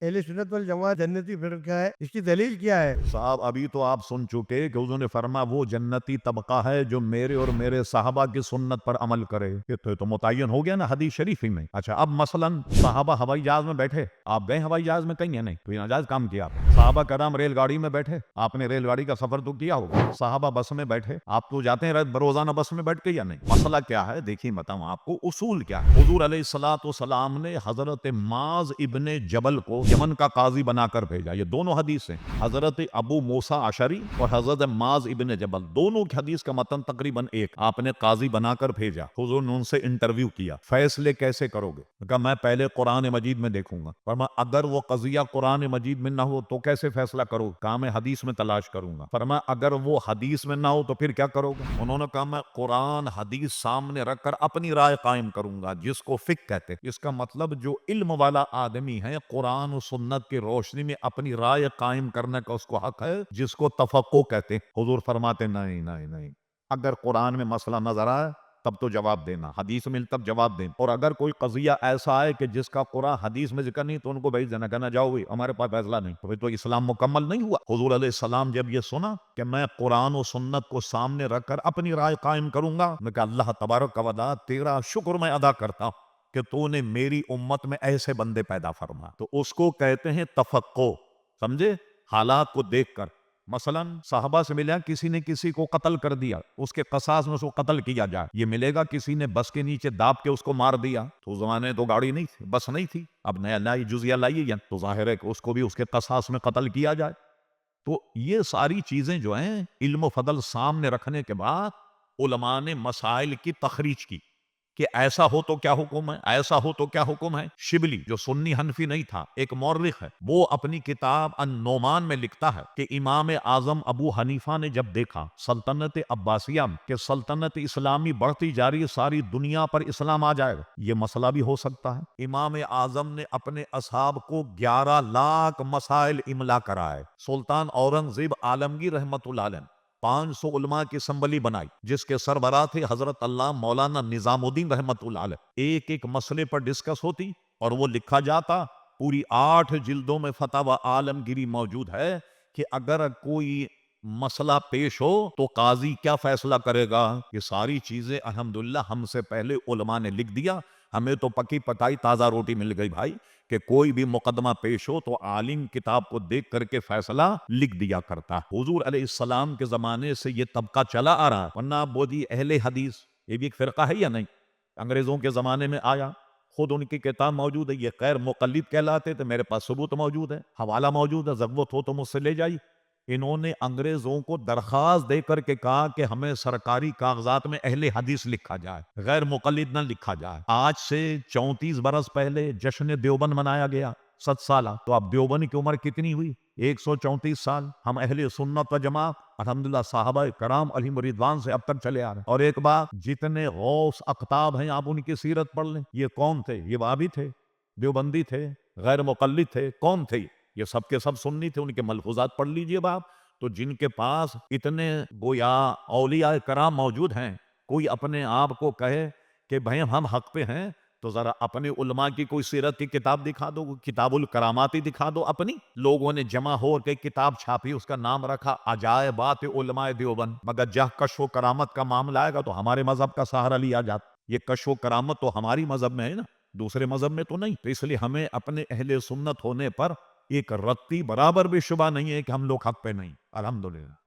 اہل سنت والجماعت جنتی فرقہ ہے، اس کی دلیل کیا ہے؟ صاحب ابھی تو آپ سن چکے کہ حضور نے فرمایا وہ جنتی طبقہ ہے جو میرے اور میرے صحابہ کی سنت پر عمل کرے. یہ تو متعین ہو گیا نا حدیث شریف ہی میں. اچھا اب مثلا صحابہ ہوائی جہاز میں بیٹھے، آپ گئے ہوائی جہاز میں؟ کہیں نہیں، کوئی ناجائز کام کیا. صحابہ کرام ریل گاڑی میں بیٹھے، آپ نے ریل گاڑی کا سفر تو کیا ہوگا. صحابہ بس میں بیٹھے، آپ تو جاتے ہیں روزانہ بس میں بیٹھ کے یا نہیں؟ مسئلہ کیا ہے دیکھیے بتاؤں آپ کو، اصول کیا ہے. حضور علیہ الصلوۃ والسلام نے حضرت معاذ ابن جبل کو یمن کا قاضی بنا کر بھیجا. یہ دونوں حدیث ہیں، حضرت ابو موسیٰ اشعری اور حضرت معاذ ابن جبل، دونوں کی حدیث کا متن تقریباً ایک. آپ نے قاضی بنا کر بھیجا، حضور نے ان سے انٹرویو کیا، فیصلے کیسے کرو گے؟ کہا میں پہلے قرآن مجید میں دیکھوں گا. فرمایا اگر وہ قضیہ قرآن مجید میں نہ ہو تو کیسے فیصلہ کرو؟ کہا میں حدیث میں تلاش کروں گا. فرمایا اگر وہ حدیث میں نہ ہو تو پھر کیا کرو گے؟ انہوں نے کہا میں قرآن حدیث سامنے رکھ کر اپنی رائے قائم کروں گا، جس کو فقہ کہتے ہیں. اس کا مطلب جو علم والا آدمی ہے قرآن و سنت کی روشنی میں اپنی رائے قائم کرنے کا اس کو حق ہے، جس کو تفقہ کہتے ہیں. حضور فرماتے نہیں نہیں نہیں، اگر قرآن میں مسئلہ نظر آئے تب تو جواب دینا، حدیث میں تب جواب دیں. اور اگر کوئی قضیہ ایسا ہے کہ جس کا قرآن حدیث میں ذکر نہیں تو ان کو بھیج دینا، کہنا جاؤ بھی ہمارے پاس فیصلہ نہیں. تو پھر تو اسلام مکمل نہیں ہوا. حضور علیہ السلام جب یہ سنا کہ میں قرآن و سنت کو سامنے رکھ کر اپنی رائے قائم کروں گا، میں کہا اللہ تبارک و تعالی تیرا شکر میں ادا کرتا ہوں کہ تو نے میری امت میں ایسے بندے پیدا فرما. تو اس کو کہتے ہیں تفقہ. سمجھے؟ حالات کو دیکھ کر. مثلا صحابہ سے ملا کسی نے کسی کو قتل کر دیا، اس کے قصاص میں اس کو قتل کیا جائے. یہ ملے گا کسی نے بس کے نیچے داب کے اس کو مار دیا، تو اس زمانے تو گاڑی نہیں تھی، بس نہیں تھی، اب نیا لائی جزیہ لائیے تو ظاہر ہے کہ اس کو بھی اس کے قصاص میں قتل کیا جائے. تو یہ ساری چیزیں جو ہیں علم و فضل سامنے رکھنے کے بعد علماء نے مسائل کی تخریج کی کہ ایسا ہو تو کیا حکم ہے، ایسا ہو تو کیا حکم ہے. شبلی جو سنی حنفی نہیں تھا، ایک مورخ ہے، وہ اپنی کتاب النعمان میں لکھتا ہے کہ امام اعظم ابو حنیفہ نے جب دیکھا سلطنت عباسیہ کہ سلطنت اسلامی بڑھتی جا رہی ہے، ساری دنیا پر اسلام آ جائے گا، یہ مسئلہ بھی ہو سکتا ہے. امام اعظم نے اپنے اصحاب کو 11 لاکھ مسائل املا کرائے. سلطان اورنگزیب عالمگیر رحمت اللہ علیہ 500 علماء کی اسمبلی بنائی، جس کے سربراہ تھے حضرت اللہ مولانا نظام الدین رحمت اللہ علیہ. ایک ایک مسئلے پر ڈسکس ہوتی اور وہ لکھا جاتا. پوری 8 جلدوں میں فتاوی عالمگیری موجود ہے کہ اگر کوئی مسئلہ پیش ہو تو قاضی کیا فیصلہ کرے گا. یہ ساری چیزیں الحمدللہ ہم سے پہلے علماء نے لکھ دیا. ہمیں تو پکی پکائی تازہ روٹی مل گئی بھائی کہ کوئی بھی مقدمہ پیش ہو تو عالم کتاب کو دیکھ کر کے فیصلہ لکھ دیا کرتا. حضور علیہ السلام کے زمانے سے یہ طبقہ چلا آ رہا. ورنہ آپ بولیے اہل حدیث یہ بھی ایک فرقہ ہے یا نہیں؟ انگریزوں کے زمانے میں آیا، خود ان کی کتاب موجود ہے، یہ غیر مقلد کہلاتے تھے، میرے پاس ثبوت موجود ہے، حوالہ موجود ہے، ضرورت ہو تو مجھ سے لے جائیے. انہوں نے انگریزوں کو درخواست دے کر کے کہا کہ ہمیں سرکاری کاغذات میں اہل حدیث لکھا جائے، غیر مقلد نہ لکھا جائے. آج سے 34 برس پہلے جشن دیوبند منایا گیا 7 سالہ. تو اب دیوبند کی عمر کتنی ہوئی؟ 134 سال. ہم اہل سنت و جماعت الحمدللہ صحابہ کرام علیہم رضوان سے اب تک چلے آ رہے ہیں. اور ایک بات، جتنے غوث اقطاب ہیں آپ ان کی سیرت پڑھ لیں. یہ کون تھے؟ یہ وہابی تھے، دیوبندی تھے، غیر مقلد تھے، کون تھے؟ یہ سب کے سب سنی تھے. ان کے ملفوظات پڑھ لیجئے باپ. تو جن کے پاس اتنے گویا اولیاء کرام موجود ہیں، کوئی اپنے آپ کو کہے کہ بھئی ہم حق پہ ہیں، تو ذرا اپنے علماء کی کوئی سیرت کی کتاب دکھا دو، کتاب الکرامات ہی دکھا دو اپنی. لوگوں نے جمع ہو کے کتاب چھاپی، اس کا نام رکھا عجائبات علماء دیوبند. مگر جہاں کشف و کرامت کا معاملہ آئے گا تو ہمارے مذہب کا سہارا لیا جاتا. یہ کشف و کرامت تو ہماری مذہب میں ہے نا، دوسرے مذہب میں تو نہیں. تو اس لیے ہمیں اپنے اہل سنت ہونے پر ایک رتی برابر بھی شبہ نہیں ہے کہ ہم لوگ حق پہ نہیں. الحمدللہ.